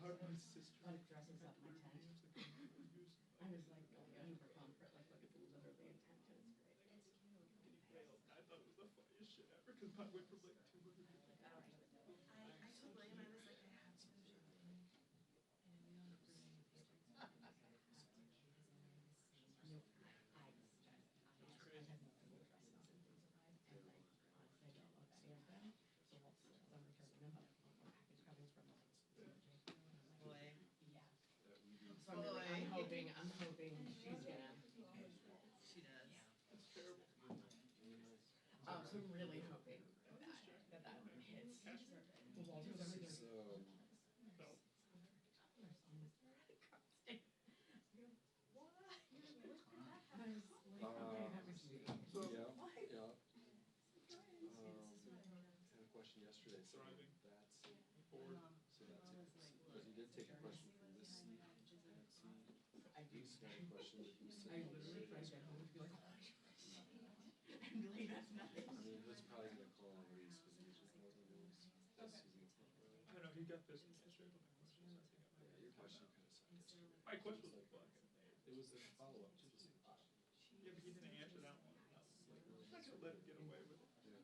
my sister. but it dresses up my tent. I was like going for comfort, like look at the literally intent, and it's great. It's cute. I thought it was the funniest shit ever because mine went from like 200 to I told William, I was like, I have to go shopping. I had multiple dresses and things of mine, and like honestly, I don't love any of them. So also, as I'm returning them, my package coming from like AC1G. Boy. Yeah. that So I'm hoping she's gonna. She does. That's terrible. So I'm really hoping that hits. Walter's over there. So, no. So, yeah. Had a question yesterday, so Driving. that's, Bored. so that's it. But he did take a question from this seat, that seat. I do. He's got a question that he said. I literally try to get home and be like, oh, and really that's nothing. I mean, he was probably gonna call on Reese, because he was just more than Reese. I don't know, he got this yesterday, but my question was, I think I Yeah, your question kind of sucked yesterday. My question was like, fuck. It was a follow-up to the same question. Yeah, but he didn't answer that one. I was like, I'm not gonna let him get away with it. Yeah.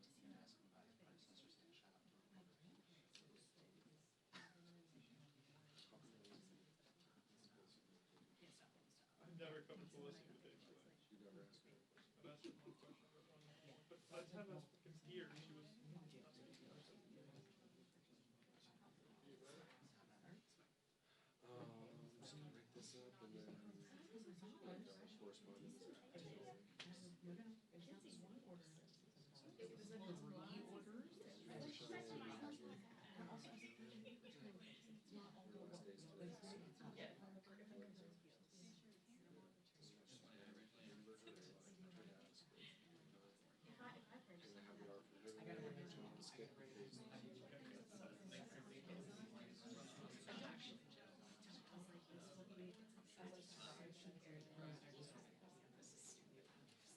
I've never come to listening to Dave Sway. You never asked me a question. I've asked her one question about one, but let's have us fucking here. She was. I'm just gonna write this up and then correspondence. It was like the reorders. And also, I was like, it's not all the work. Yeah.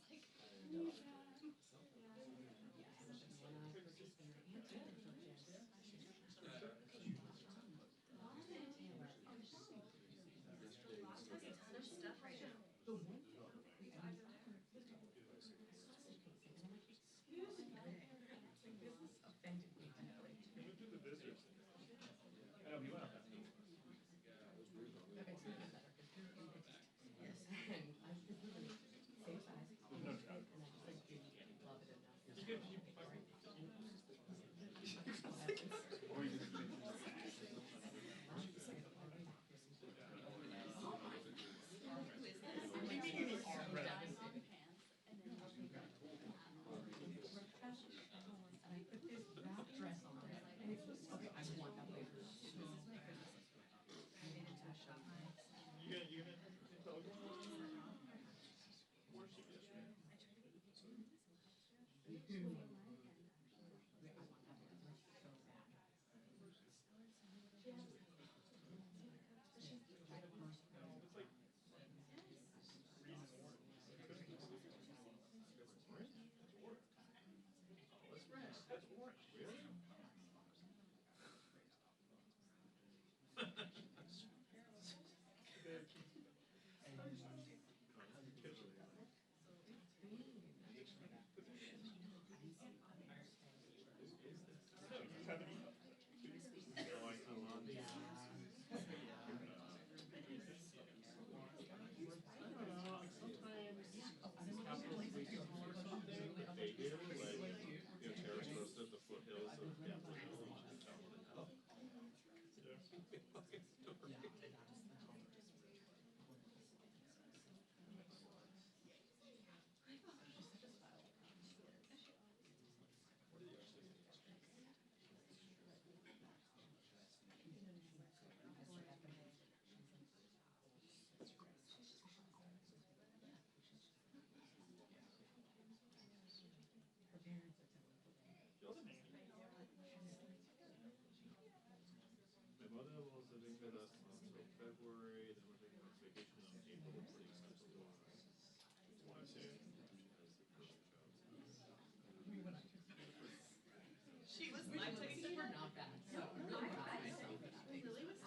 There's stuff right now. We went through the visitors. I know, we went up that. Yes, and I was literally same size, and I just like didn't love it enough. You get you Or you just. And I put this wrap dress on, and it's just, okay, I want that later. gonna tell them worship yesterday. It's like green and orange. Orange? That's orange. Oh, that's red. That's orange. Really? They did like, terrace roast at the foothills of Denver. My mother was living with us until February, then we're taking a vacation on April, pretty expensive to us. She was My lipsticks were not bad, so I'm really proud of myself for that. Lily was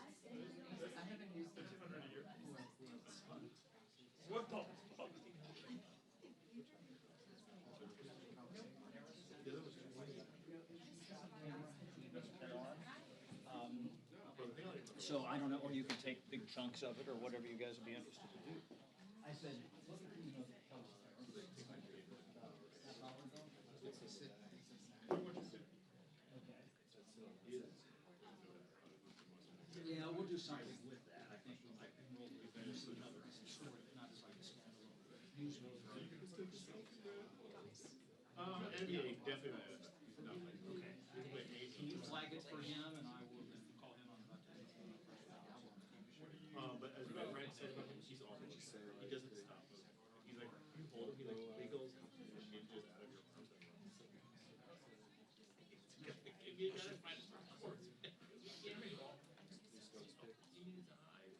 So I don't know, or you can take big chunks of it, or whatever you guys would be interested to do. I said, look at these other posts there. Yeah, we'll do something with that. I think we'll do another story, not as like a standalone news media. NBA, definitely not. Okay. Can you flag it for him, and I will then call him on about that. But as my friend said about him, he's awful. He doesn't stop. He's like, you hold him, he like wiggles ninjas out of your arms. If you gotta find his course, you need to hide.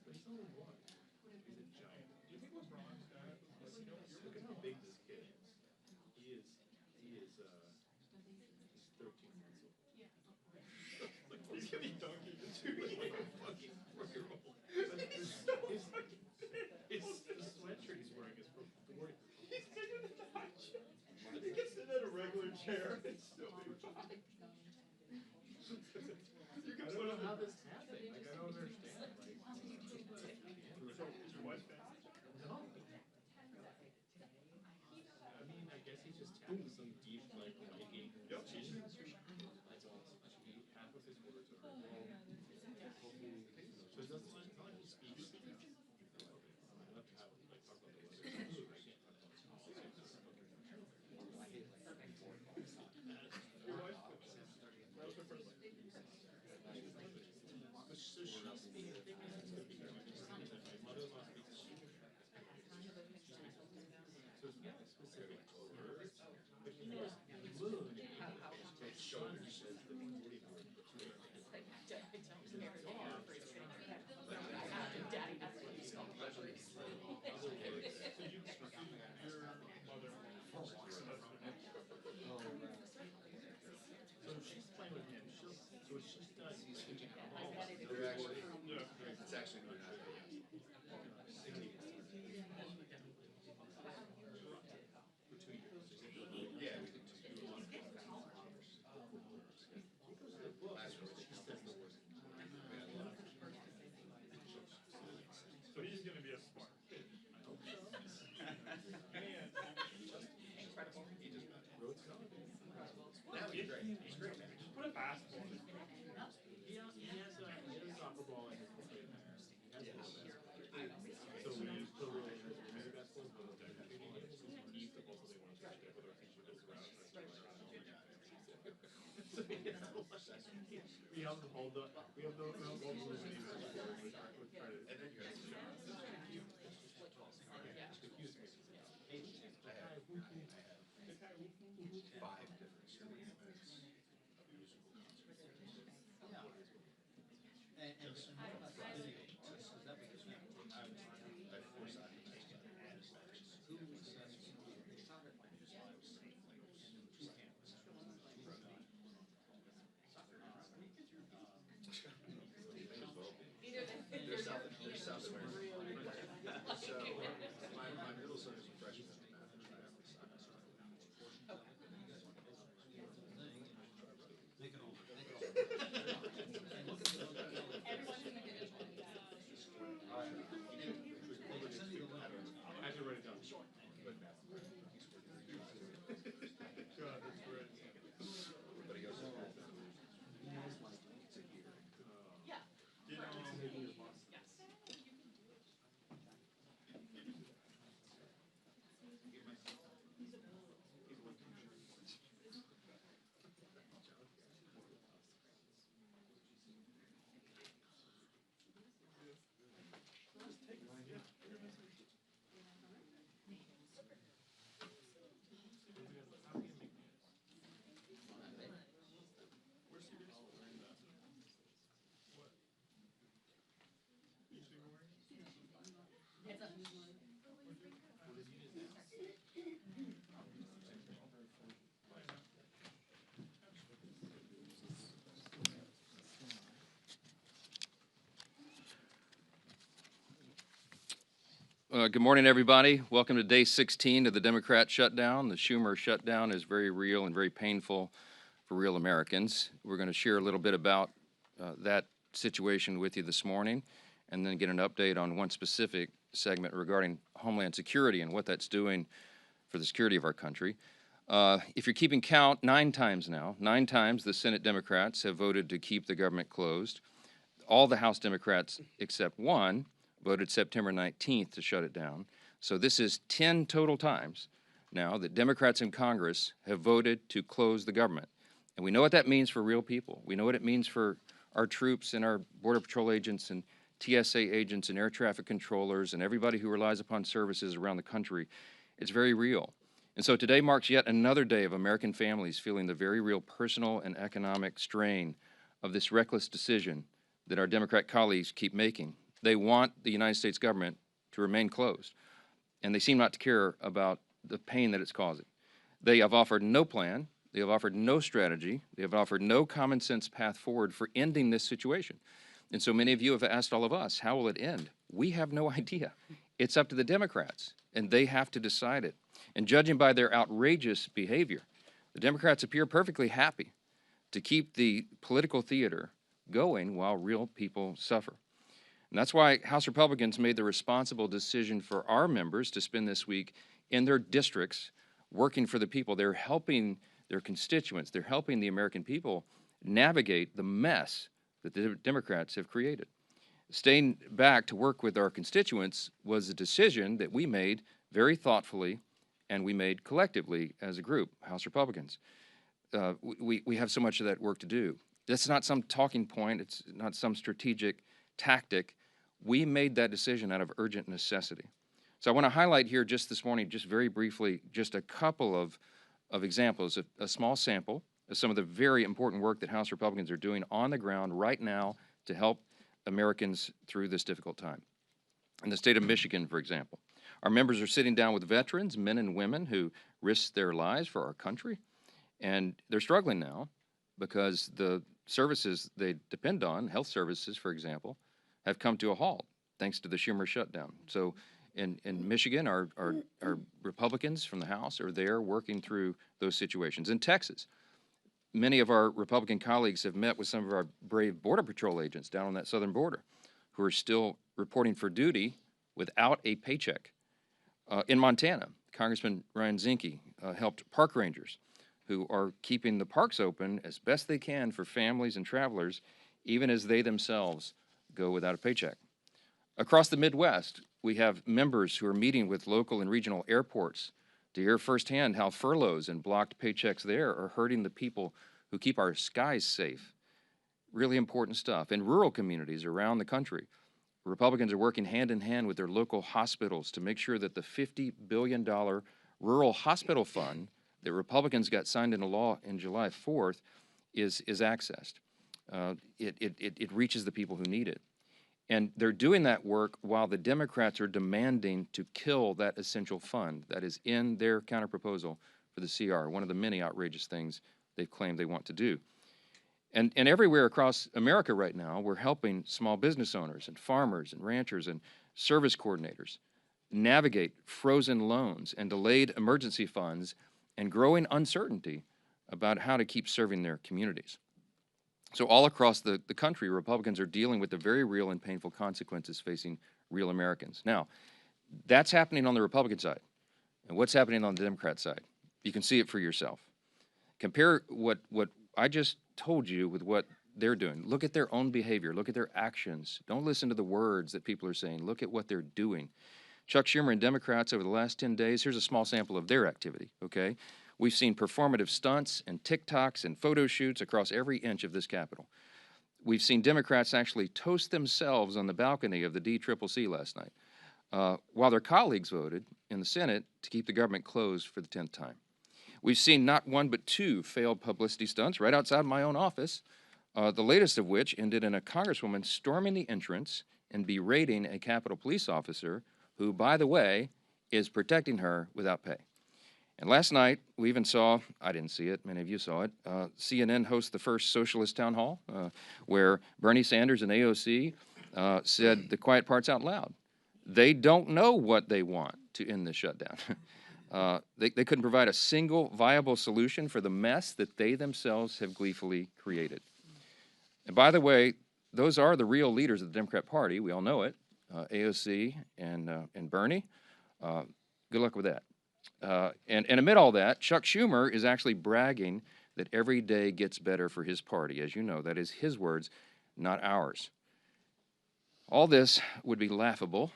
He's only one. He's a giant. Do you think LeBron's dad was like, Look at how big this kid is. He's 13 months old. he's gonna be dunking the 2 Like a fucking 4-year-old. The sweatshirt he's wearing is from 40. He's bigger than that. He can sit in a regular chair and still be fine. You I can don't put know him how this happened. Like, I don't understand. Like, So, is your wife fast? no. I mean, I guess he's just tapping some deep, like, Viking magician. That's awesome. Half of his words are wrong. So it doesn't like he speaks. I love to have him, like, talk about the weather. I can't talk about Your wife? That was her first language. So she speaks, the thing is, it's gonna be very much my mother-in-law speaks so it's not specific words, but he knows the moon, the sun says the 40 word. So she's playing with him. So she's done. They're actually, Yeah. it's actually not happening. For 2 years. Yeah, we did 2 years. Last year, she says the worst. So he's gonna be a smart kid. I hope so. And Incredible. He just met. Road's going. That'd be great. He's great. just put a basketball in his mouth. He has a soccer ball in his pocket. He has a basketball. So we use the little maybe basketball, but it's technically he's the ball, so they want to switch it, whether it's he goes around. So we have to hold the, we have the balls when he's with credit. And then you guys. Confused me. Hey, I have 5 different instruments of musical concerts. Yeah. And so what about the video? Is that because we have to take out? I have 4 soccer matches. Who was that? They shot it like this. And then 2 cameras. They're South American. So my middle son is a freshman in math and trying out for soccer. They can all. And look at the. Everyone's individual. Good morning, everybody. Welcome to day 16 of the Democrat shutdown. The Schumer shutdown is very real and very painful for real Americans. We're going to share a little bit about that situation with you this morning, and then get an update on one specific segment regarding Homeland Security and what that's doing for the security of our country. If you're keeping count, 9 times now, 9 times the Senate Democrats have voted to keep the government closed. All the House Democrats except one voted September 19th to shut it down. So this is 10 total times now that Democrats in Congress have voted to close the government. And we know what that means for real people. We know what it means for our troops and our Border Patrol agents and TSA agents and air traffic controllers and everybody who relies upon services around the country. It's very real. And so today marks yet another day of American families feeling the very real personal and economic strain of this reckless decision that our Democrat colleagues keep making. They want the United States government to remain closed, and they seem not to care about the pain that it's causing. They have offered no plan. They have offered no strategy. They have offered no common sense path forward for ending this situation. And so many of you have asked all of us, how will it end? We have no idea. It's up to the Democrats, and they have to decide it. And judging by their outrageous behavior, the Democrats appear perfectly happy to keep the political theater going while real people suffer. And that's why House Republicans made the responsible decision for our members to spend this week in their districts working for the people. They're helping their constituents. They're helping the American people navigate the mess that the Democrats have created. Staying back to work with our constituents was a decision that we made very thoughtfully and we made collectively as a group, House Republicans. We have so much of that work to do. That's not some talking point. It's not some strategic tactic. We made that decision out of urgent necessity. So I want to highlight here just this morning, just very briefly, just a couple of examples, a small sample of some of the very important work that House Republicans are doing on the ground right now to help Americans through this difficult time. In the state of Michigan, for example, our members are sitting down with veterans, men and women who risked their lives for our country, and they're struggling now because the services they depend on, health services, for example, have come to a halt thanks to the Schumer shutdown. So in Michigan, our Republicans from the House are there working through those situations. In Texas, many of our Republican colleagues have met with some of our brave Border Patrol agents down on that southern border who are still reporting for duty without a paycheck. In Montana, Congressman Ryan Zinke helped park rangers who are keeping the parks open as best they can for families and travelers, even as they themselves go without a paycheck. Across the Midwest, we have members who are meeting with local and regional airports to hear firsthand how furloughs and blocked paychecks there are hurting the people who keep our skies safe. Really important stuff. In rural communities around the country, Republicans are working hand in hand with their local hospitals to make sure that the $50 billion rural hospital fund that Republicans got signed into law in July 4th is accessed. It reaches the people who need it. And they're doing that work while the Democrats are demanding to kill that essential fund that is in their counterproposal for the CR, one of the many outrageous things they've claimed they want to do. And everywhere across America right now, we're helping small business owners and farmers and ranchers and service coordinators navigate frozen loans and delayed emergency funds and growing uncertainty about how to keep serving their communities. So all across the country, Republicans are dealing with the very real and painful consequences facing real Americans. Now, that's happening on the Republican side. And what's happening on the Democrat side? You can see it for yourself. Compare what I just told you with what they're doing. Look at their own behavior. Look at their actions. Don't listen to the words that people are saying. Look at what they're doing. Chuck Schumer and Democrats over the last 10 days, here's a small sample of their activity, okay? We've seen performative stunts and TikToks and photo shoots across every inch of this Capitol. We've seen Democrats actually toast themselves on the balcony of the DCCC last night, while their colleagues voted in the Senate to keep the government closed for the 10th time. We've seen not one but 2 failed publicity stunts right outside my own office, the latest of which ended in a congresswoman storming the entrance and berating a Capitol police officer who, by the way, is protecting her without pay. And last night, we even saw, I didn't see it, many of you saw it, CNN host the first socialist town hall where Bernie Sanders and AOC said the quiet parts out loud. They don't know what they want to end the shutdown. They couldn't provide a single viable solution for the mess that they themselves have gleefully created. And by the way, those are the real leaders of the Democrat Party. We all know it, AOC and Bernie. Good luck with that. And amid all that, Chuck Schumer is actually bragging that every day gets better for his party. As you know, that is his words, not ours. All this would be laughable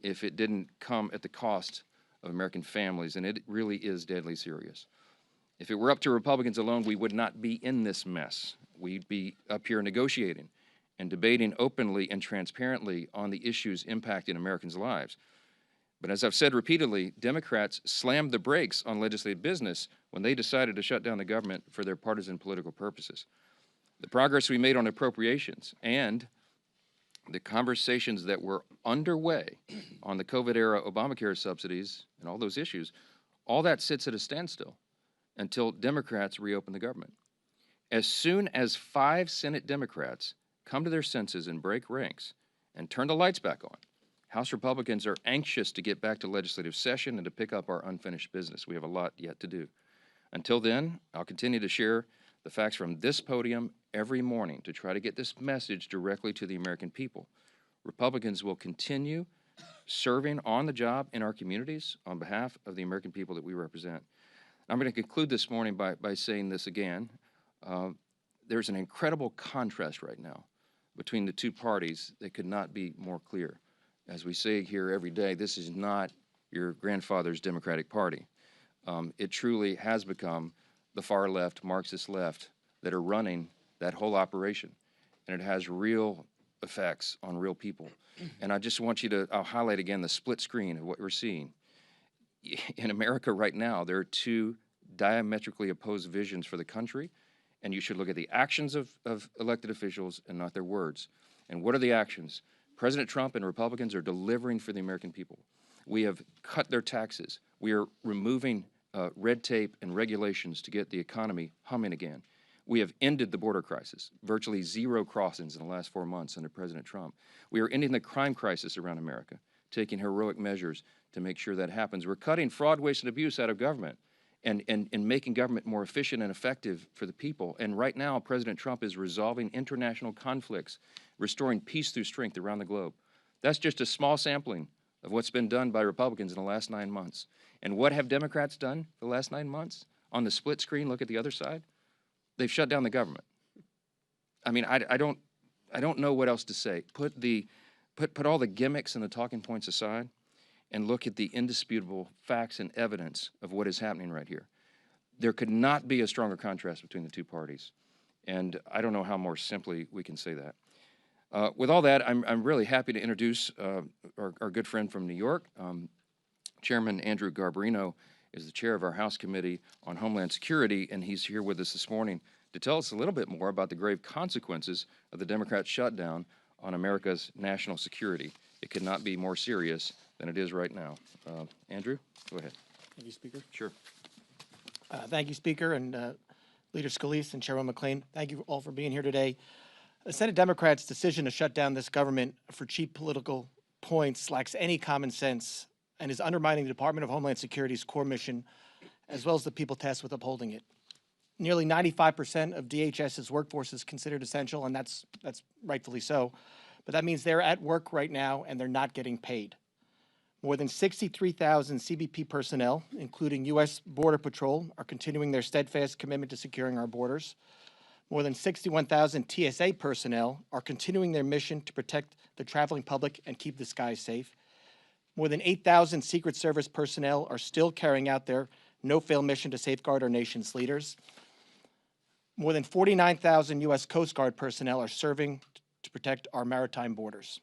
if it didn't come at the cost of American families, and it really is deadly serious. If it were up to Republicans alone, we would not be in this mess. We'd be up here negotiating and debating openly and transparently on the issues impacting Americans' lives. But as I've said repeatedly, Democrats slammed the brakes on legislative business when they decided to shut down the government for their partisan political purposes. The progress we made on appropriations and the conversations that were underway on the COVID-era Obamacare subsidies and all those issues, all that sits at a standstill until Democrats reopen the government. As soon as 5 Senate Democrats come to their senses and break ranks and turn the lights back on, House Republicans are anxious to get back to legislative session and to pick up our unfinished business. We have a lot yet to do. Until then, I'll continue to share the facts from this podium every morning to try to get this message directly to the American people. Republicans will continue serving on the job in our communities on behalf of the American people that we represent. I'm going to conclude this morning by saying this again. There's an incredible contrast right now between the two parties that could not be more clear. As we say here every day, this is not your grandfather's Democratic Party. It truly has become the far left, Marxist left, that are running that whole operation. And it has real effects on real people. And I just want you to, I'll highlight again the split screen of what we're seeing. In America right now, there are 2 diametrically opposed visions for the country, and you should look at the actions of elected officials and not their words. And what are the actions? President Trump and Republicans are delivering for the American people. We have cut their taxes. We are removing red tape and regulations to get the economy humming again. We have ended the border crisis, virtually 0 crossings in the last 4 months under President Trump. We are ending the crime crisis around America, taking heroic measures to make sure that happens. We're cutting fraud, waste, and abuse out of government and making government more efficient and effective for the people. And right now, President Trump is resolving international conflicts, restoring peace through strength around the globe. That's just a small sampling of what's been done by Republicans in the last 9 months. And what have Democrats done for the last 9 months? On the split screen, look at the other side. They've shut down the government. I mean, I don't know what else to say. Put all the gimmicks and the talking points aside and look at the indisputable facts and evidence of what is happening right here. There could not be a stronger contrast between the two parties. And I don't know how more simply we can say that. With all that, I'm really happy to introduce our good friend from New York. Chairman Andrew Garbarino is the chair of our House Committee on Homeland Security, and he's here with us this morning to tell us a little bit more about the grave consequences of the Democrat shutdown on America's national security. It could not be more serious than it is right now. Andrew, go ahead. Thank you, Speaker. Sure. Thank you, Speaker, and Leader Scalise and Chairman McClain. Thank you all for being here today. The Senate Democrats' decision to shut down this government for cheap political points lacks any common sense and is undermining the Department of Homeland Security's core mission, as well as the people tasked with upholding it. Nearly 95% of DHS's workforce is considered essential, and that's rightfully so. But that means they're at work right now, and they're not getting paid. More than 63,000 CBP personnel, including U.S. Border Patrol, are continuing their steadfast commitment to securing our borders. More than 61,000 TSA personnel are continuing their mission to protect the traveling public and keep the skies safe. More than 8,000 Secret Service personnel are still carrying out their no-fail mission to safeguard our nation's leaders. More than 49,000 U.S. Coast Guard personnel are serving to protect our maritime borders.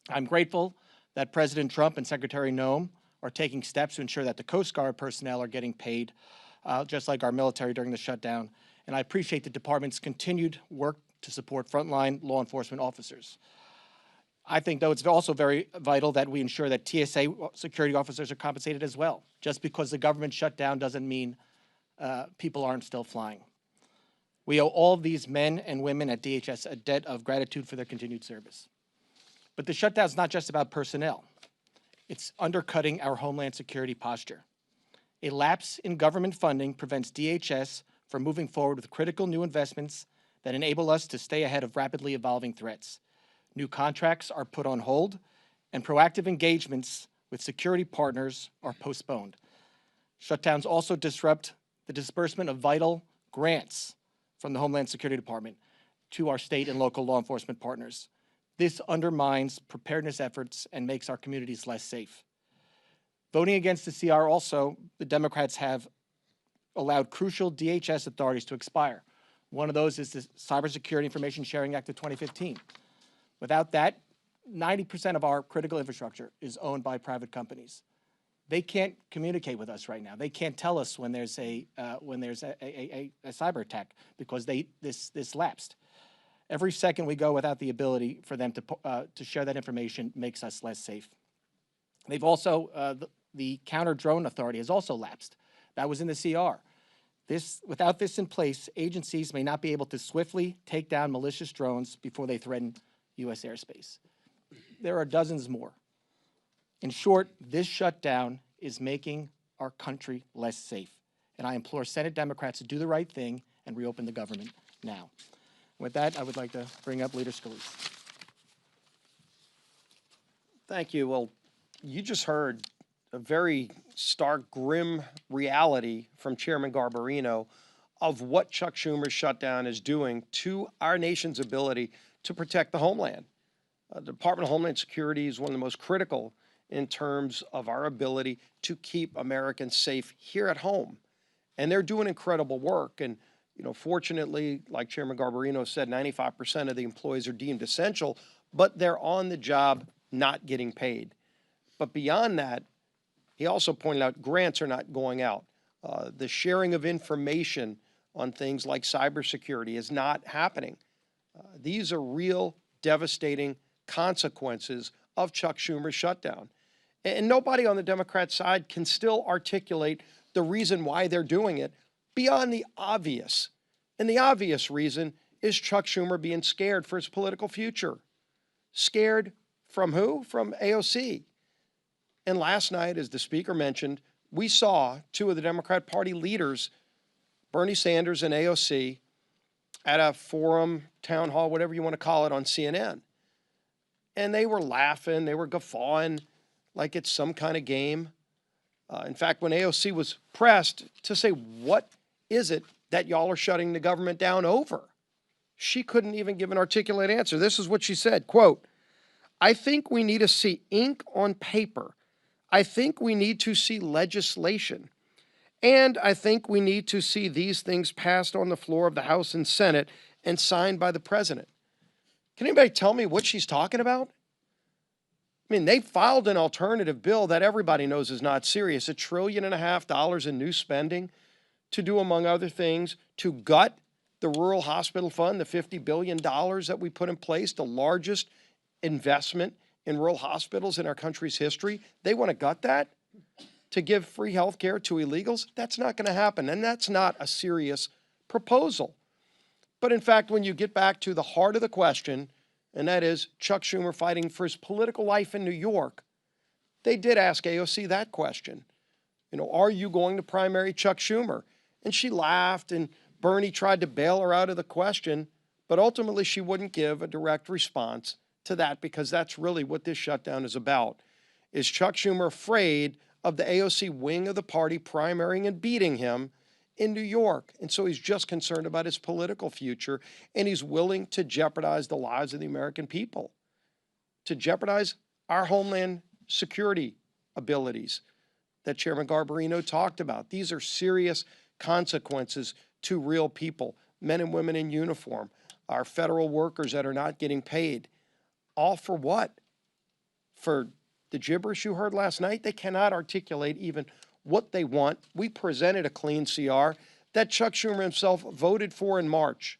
I'm grateful that President Trump and Secretary Noem are taking steps to ensure that the Coast Guard personnel are getting paid, just like our military during the shutdown. And I appreciate the department's continued work to support frontline law enforcement officers. I think, though, it's also very vital that we ensure that TSA security officers are compensated as well. Just because the government shut down doesn't mean people aren't still flying. We owe all of these men and women at DHS a debt of gratitude for their continued service. But the shutdown is not just about personnel. It's undercutting our homeland security posture. A lapse in government funding prevents DHS from moving forward with critical new investments that enable us to stay ahead of rapidly evolving threats. New contracts are put on hold, and proactive engagements with security partners are postponed. Shutdowns also disrupt the disbursement of vital grants from the Homeland Security Department to our state and local law enforcement partners. This undermines preparedness efforts and makes our communities less safe. Voting against the CR also, the Democrats have allowed crucial DHS authorities to expire. One of those is the Cybersecurity Information Sharing Act of 2015. Without that, 90% of our critical infrastructure is owned by private companies. They can't communicate with us right now. They can't tell us when there's a cyber attack because this lapsed. Every second we go without the ability for them to share that information makes us less safe. They've also, the counter drone authority has also lapsed. That was in the CR. Without this in place, agencies may not be able to swiftly take down malicious drones before they threaten U.S. airspace. There are dozens more. In short, this shutdown is making our country less safe. And I implore Senate Democrats to do the right thing and reopen the government now. With that, I would like to bring up Leader Scalise. Thank you. Well, you just heard a very stark, grim reality from Chairman Garbarino of what Chuck Schumer's shutdown is doing to our nation's ability to protect the homeland. The Department of Homeland Security is one of the most critical in terms of our ability to keep Americans safe here at home. And they're doing incredible work. And, you know, fortunately, like Chairman Garbarino said, 95% of the employees are deemed essential, but they're on the job not getting paid. But beyond that, he also pointed out grants are not going out. The sharing of information on things like cybersecurity is not happening. These are real devastating consequences of Chuck Schumer's shutdown. And nobody on the Democrat side can still articulate the reason why they're doing it beyond the obvious. And the obvious reason is Chuck Schumer being scared for his political future. Scared from who? From AOC. And last night, as the speaker mentioned, we saw two of the Democrat Party leaders, Bernie Sanders and AOC, at a forum, town hall, whatever you want to call it, on CNN. And they were laughing, they were guffawing like it's some kind of game. In fact, when AOC was pressed to say, what is it that y'all are shutting the government down over? She couldn't even give an articulate answer. This is what she said, quote, "I think we need to see ink on paper. I think we need to see legislation. And I think we need to see these things passed on the floor of the House and Senate and signed by the president." Can anybody tell me what she's talking about? I mean, they filed an alternative bill that everybody knows is not serious, $1.5 trillion in new spending to do, among other things, to gut the Rural Hospital Fund, the $50 billion that we put in place, the largest investment in rural hospitals in our country's history. They want to gut that to give free health care to illegals? That's not going to happen, and that's not a serious proposal. But in fact, when you get back to the heart of the question, and that is Chuck Schumer fighting for his political life in New York, they did ask AOC that question. You know, are you going to primary Chuck Schumer? And she laughed, and Bernie tried to bail her out of the question, but ultimately she wouldn't give a direct response to that, because that's really what this shutdown is about. Is Chuck Schumer afraid of the AOC wing of the party primarying and beating him in New York? And so he's just concerned about his political future, and he's willing to jeopardize the lives of the American people, to jeopardize our homeland security abilities that Chairman Garbarino talked about. These are serious consequences to real people, men and women in uniform, our federal workers that are not getting paid. All for what? For the gibberish you heard last night? They cannot articulate even what they want. We presented a clean CR that Chuck Schumer himself voted for in March.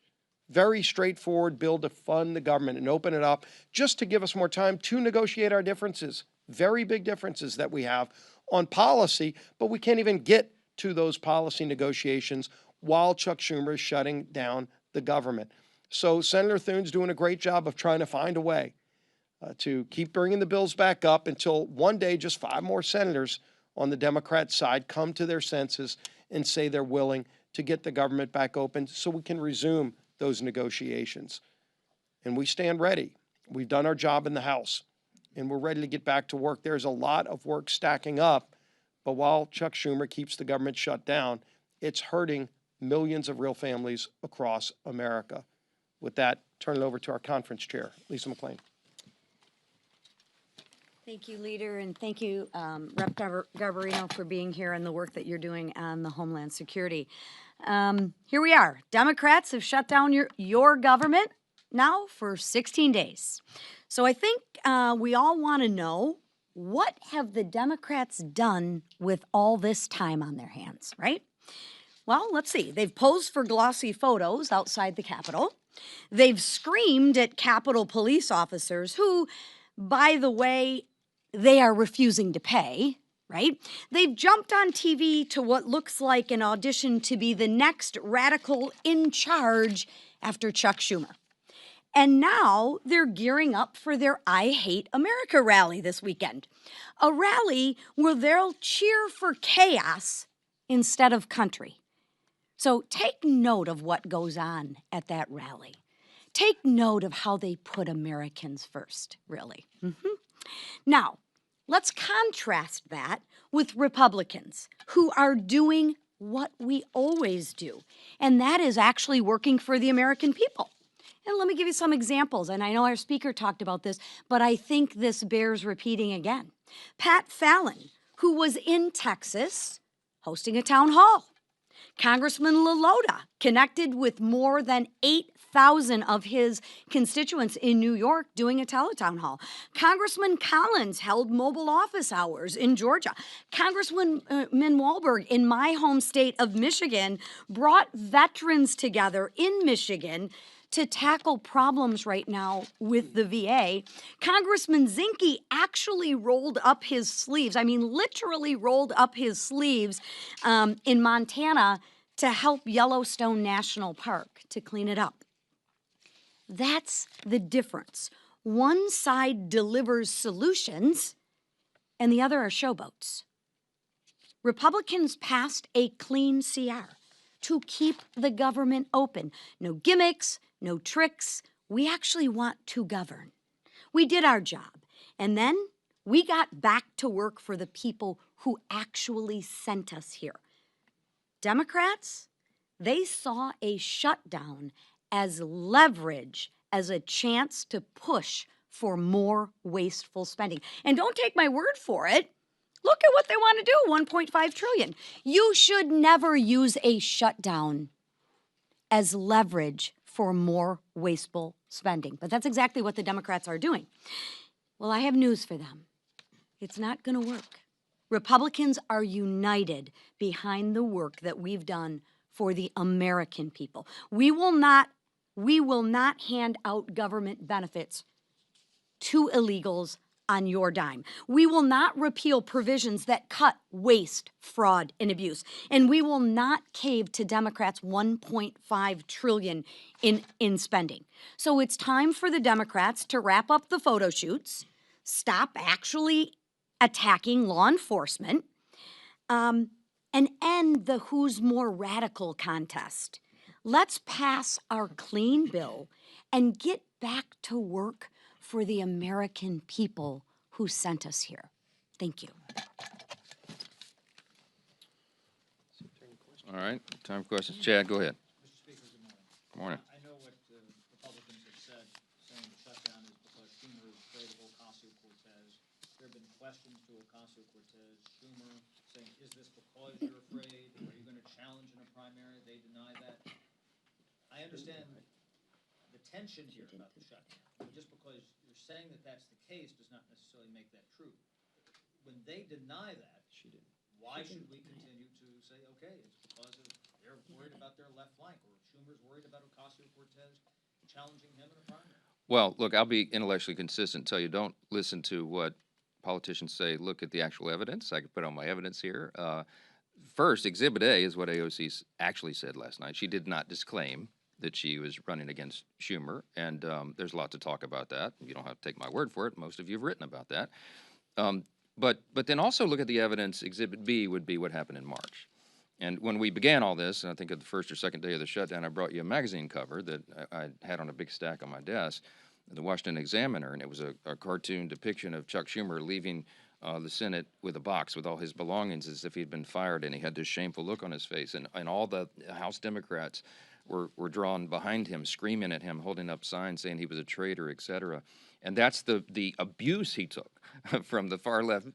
Very straightforward bill to fund the government and open it up just to give us more time to negotiate our differences. Very big differences that we have on policy, but we can't even get to those policy negotiations while Chuck Schumer is shutting down the government. So Senator Thune's doing a great job of trying to find a way. to keep bringing the bills back up until one day just 5 more senators on the Democrat side come to their senses and say they're willing to get the government back open so we can resume those negotiations. And we stand ready. We've done our job in the House, and we're ready to get back to work. There's a lot of work stacking up, but while Chuck Schumer keeps the government shut down, it's hurting millions of real families across America. With that, turn it over to our conference chair, Lisa McLean. Thank you, Leader, and thank you, Rep. Garbarino, for being here and the work that you're doing on the Homeland Security. Here we are. Democrats have shut down your government now for 16 days. So I think we all want to know, what have the Democrats done with all this time on their hands, right? Well, let's see. They've posed for glossy photos outside the Capitol. They've screamed at Capitol police officers who, by the way, they are refusing to pay, right? They've jumped on TV to what looks like an audition to be the next radical in charge after Chuck Schumer. And now they're gearing up for their I Hate America rally this weekend. A rally where they'll cheer for chaos instead of country. So take note of what goes on at that rally. Take note of how they put Americans first, really. Now, let's contrast that with Republicans who are doing what we always do, and that is actually working for the American people. And let me give you some examples, and I know our speaker talked about this, but I think this bears repeating again. Pat Fallon, who was in Texas hosting a town hall. Congressman LaLota connected with more than 8,000 of his constituents in New York doing a teletown hall. Congressman Collins held mobile office hours in Georgia. Congressman Walberg in my home state of Michigan brought veterans together in Michigan to tackle problems right now with the VA. Congressman Zinke actually rolled up his sleeves, I mean literally rolled up his sleeves in Montana to help Yellowstone National Park to clean it up. That's the difference. One side delivers solutions and the other are showboats. Republicans passed a clean CR to keep the government open. No gimmicks, no tricks. We actually want to govern. We did our job. And then we got back to work for the people who actually sent us here. Democrats, they saw a shutdown as leverage, as a chance to push for more wasteful spending. And don't take my word for it. Look at what they want to do, $1.5 trillion. You should never use a shutdown as leverage for more wasteful spending. But that's exactly what the Democrats are doing. Well, I have news for them. It's not going to work. Republicans are united behind the work that we've done for the American people. We will not hand out government benefits to illegals on your dime. We will not repeal provisions that cut waste, fraud, and abuse. And we will not cave to Democrats' $1.5 trillion in spending. So it's time for the Democrats to wrap up the photo shoots, stop actually attacking law enforcement, and end the who's more radical contest. Let's pass our clean bill and get back to work for the American people who sent us here. Thank you. All right, time for questions. Chad, go ahead. Mr. Speaker, good morning. Good morning. I know what Republicans have said, saying the shutdown is because Schumer is afraid of Ocasio-Cortez. There have been questions to Ocasio-Cortez. Schumer saying, is this because you're afraid? Are you going to challenge in a primary? They deny that. I understand the tension here about the shutdown. But just because you're saying that that's the case does not necessarily make that true. When they deny that, why should we continue to say, okay, it's because they're worried about their left flank, or Schumer's worried about Ocasio-Cortez challenging him in a primary? Well, look, I'll be intellectually consistent and tell you don't listen to what politicians say. Look at the actual evidence. I can put on my evidence here. First, Exhibit A is what AOC actually said last night. She did not disclaim that she was running against Schumer, and there's lots of talk about that. You don't have to take my word for it. Most of you have written about that. But then also look at the evidence. Exhibit B would be what happened in March. And when we began all this, and I think at the first or second day of the shutdown, I brought you a magazine cover that I had on a big stack on my desk, the Washington Examiner, and it was a cartoon depiction of Chuck Schumer leaving the Senate with a box with all his belongings as if he'd been fired, and he had this shameful look on his face. And all the House Democrats were drawn behind him, screaming at him, holding up signs saying he was a traitor, et cetera. And that's the abuse he took from the far left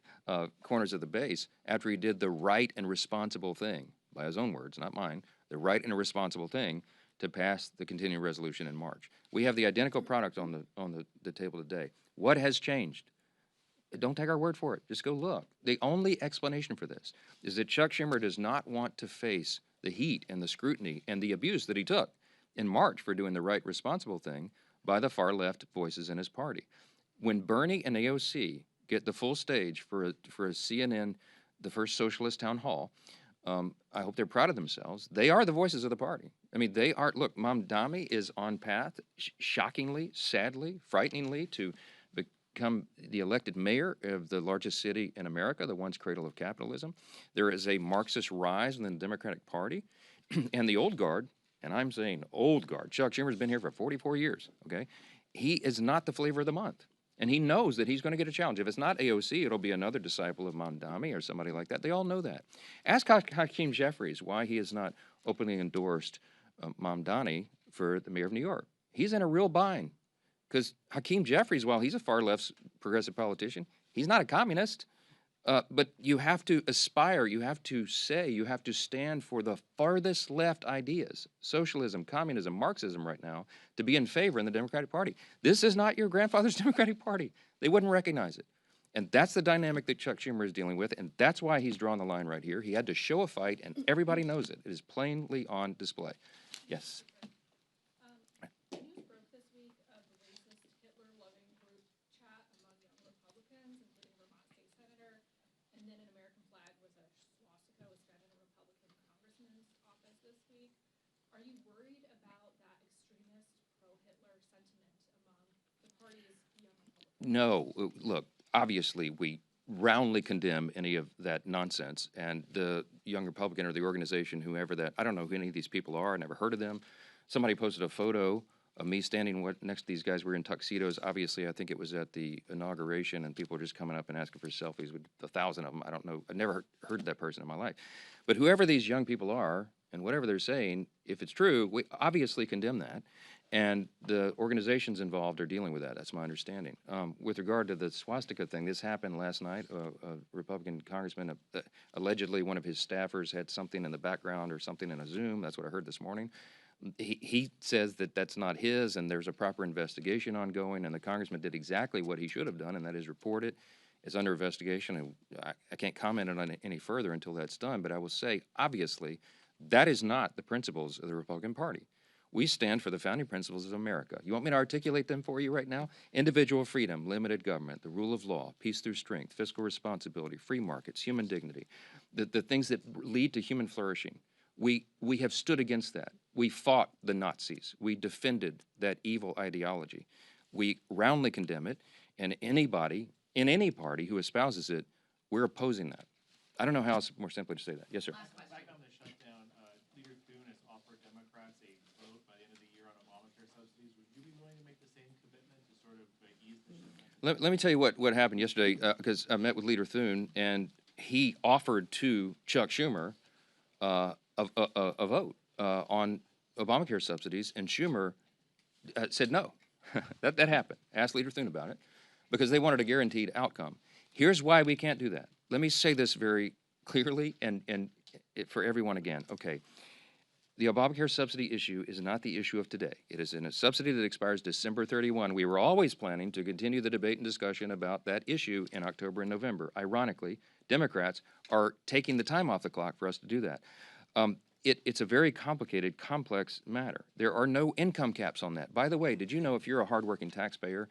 corners of the base after he did the right and responsible thing, by his own words, not mine, the right and responsible thing to pass the continuing resolution in March. We have the identical product on the table today. What has changed? Don't take our word for it. Just go look. The only explanation for this is that Chuck Schumer does not want to face the heat and the scrutiny and the abuse that he took in March for doing the right, responsible thing by the far left voices in his party. When Bernie and AOC get the full stage for a CNN, the first socialist town hall, I hope they're proud of themselves. They are the voices of the party. I mean, they are. Look, Mamdani is on path, shockingly, sadly, frighteningly, to become the elected mayor of the largest city in America, the once cradle of capitalism. There is a Marxist rise within the Democratic Party, and the old guard, and I'm saying old guard, Chuck Schumer's been here for 44 years, okay? He is not the flavor of the month. And he knows that he's going to get a challenge. If it's not AOC, it'll be another disciple of Mamdani or somebody like that. They all know that. Ask Hakeem Jeffries why he has not openly endorsed Mamdani for the mayor of New York. He's in a real bind because Hakeem Jeffries, while he's a far left progressive politician, he's not a communist. But you have to aspire, you have to say, you have to stand for the farthest left ideas, socialism, communism, Marxism right now, to be in favor in the Democratic Party. This is not your grandfather's Democratic Party. They wouldn't recognize it. And that's the dynamic that Chuck Schumer is dealing with, and that's why he's drawn the line right here. He had to show a fight, and everybody knows it. It is plainly on display. Yes? News broke this week of the racist Hitler-loving group chat among young Republicans, including Vermont State Senator, and then an American flag with a swastika was found in a Republican congressman's office this week. Are you worried about that extremist pro-Hitler sentiment among the party's young Republicans? No. Look, obviously, we roundly condemn any of that nonsense. And the Young Republican or the organization, whoever that, I don't know who any of these people are. I never heard of them. Somebody posted a photo of me standing next to these guys. We're in tuxedos. Obviously, I think it was at the inauguration, and people were just coming up and asking for selfies with 1,000 of them. I don't know. I've never heard of that person in my life. But whoever these young people are, and whatever they're saying, if it's true, we obviously condemn that. And the organizations involved are dealing with that. That's my understanding. With regard to the swastika thing, this happened last night. A Republican congressman, allegedly one of his staffers had something in the background or something in a Zoom. That's what I heard this morning. He says that that's not his, and there's a proper investigation ongoing, and the congressman did exactly what he should have done, and that is report it. It's under investigation, and I can't comment on it any further until that's done, but I will say, obviously, that is not the principles of the Republican Party. We stand for the founding principles of America. You want me to articulate them for you right now? Individual freedom, limited government, the rule of law, peace through strength, fiscal responsibility, free markets, human dignity, the things that lead to human flourishing. We have stood against that. We fought the Nazis. We defended that evil ideology. We roundly condemn it, and anybody in any party who espouses it, we're opposing that. I don't know how else more simply to say that. Yes, sir. Back on the shutdown, Leader Thune has offered Democrats a vote by the end of the year on Obamacare subsidies. Would you be willing to make the same commitment to sort of ease the shutdown? Let me tell you what happened yesterday, because I met with Leader Thune, and he offered to Chuck Schumer a vote on Obamacare subsidies, and Schumer said no. that happened. Asked Leader Thune about it, because they wanted a guaranteed outcome. Here's why we can't do that. Let me say this very clearly and for everyone again. Okay, the Obamacare subsidy issue is not the issue of today. It is in a subsidy that expires December 31. We were always planning to continue the debate and discussion about that issue in October and November. Ironically, Democrats are taking the time off the clock for us to do that. It's a very complicated, complex matter. There are no income caps on that. By the way, did you know if you're a hardworking taxpayer,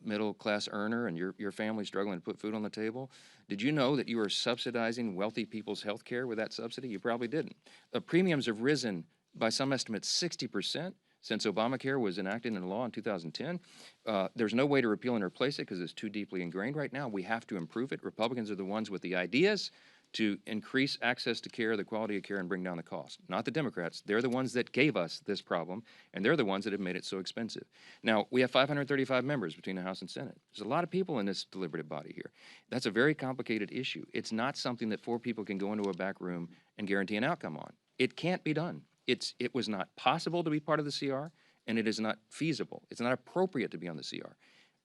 middle-class earner, and your family's struggling to put food on the table, did you know that you are subsidizing wealthy people's health care with that subsidy? You probably didn't. Premiums have risen by some estimates, 60% since Obamacare was enacted into law in 2010. There's no way to repeal and replace it because it's too deeply ingrained right now. We have to improve it. Republicans are the ones with the ideas to increase access to care, the quality of care, and bring down the cost. Not the Democrats. They're the ones that gave us this problem, and they're the ones that have made it so expensive. Now, we have 535 members between the House and Senate. There's a lot of people in this deliberative body here. That's a very complicated issue. It's not something that 4 people can go into a back room and guarantee an outcome on. It can't be done. It was not possible to be part of the CR, and it is not feasible. It's not appropriate to be on the CR.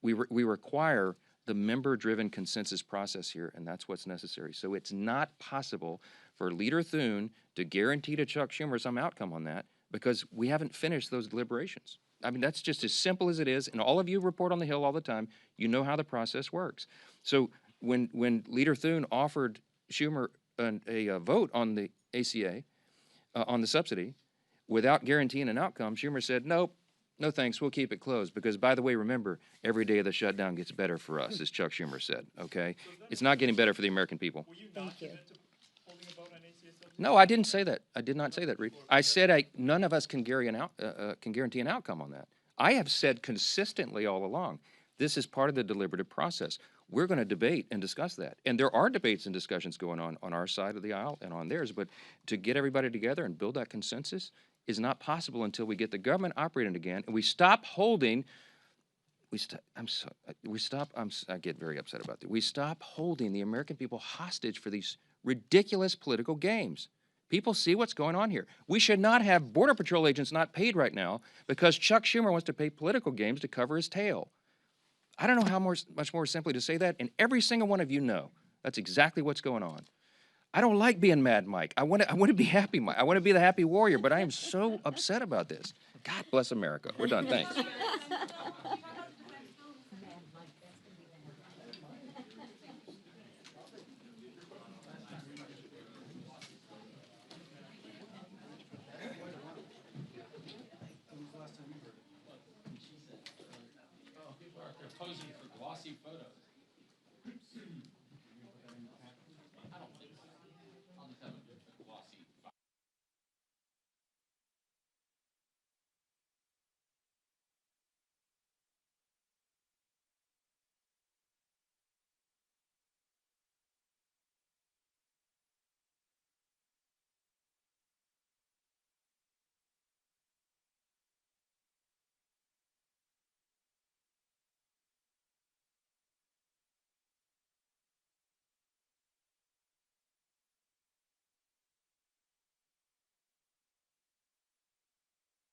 We require the member-driven consensus process here, and that's what's necessary. So it's not possible for Leader Thune to guarantee to Chuck Schumer some outcome on that because we haven't finished those deliberations. I mean, that's just as simple as it is, and all of you report on the Hill all the time. You know how the process works. So when Leader Thune offered Schumer a vote on the ACA, on the subsidy, without guaranteeing an outcome, Schumer said, nope, no thanks, we'll keep it closed. Because, by the way, remember, every day of the shutdown gets better for us, as Chuck Schumer said, okay? It's not getting better for the American people. Will you not commit to holding a vote on ACA subsidies? No, I didn't say that. I did not say that, Reed. I said none of us can guarantee an outcome on that. I have said consistently all along, this is part of the deliberative process. We're going to debate and discuss that. And there are debates and discussions going on our side of the aisle and on theirs, but to get everybody together and build that consensus is not possible until we get the government operating again and we stop holding, I get very upset about that. We stop holding the American people hostage for these ridiculous political games. People see what's going on here. We should not have Border Patrol agents not paid right now because Chuck Schumer wants to pay political games to cover his tail. I don't know how much more simply to say that, and every single one of you know that's exactly what's going on. I don't like being Mad Mike. I want to be Happy Mike. I want to be the happy warrior, but I am so upset about this. God bless America. We're done. Thanks.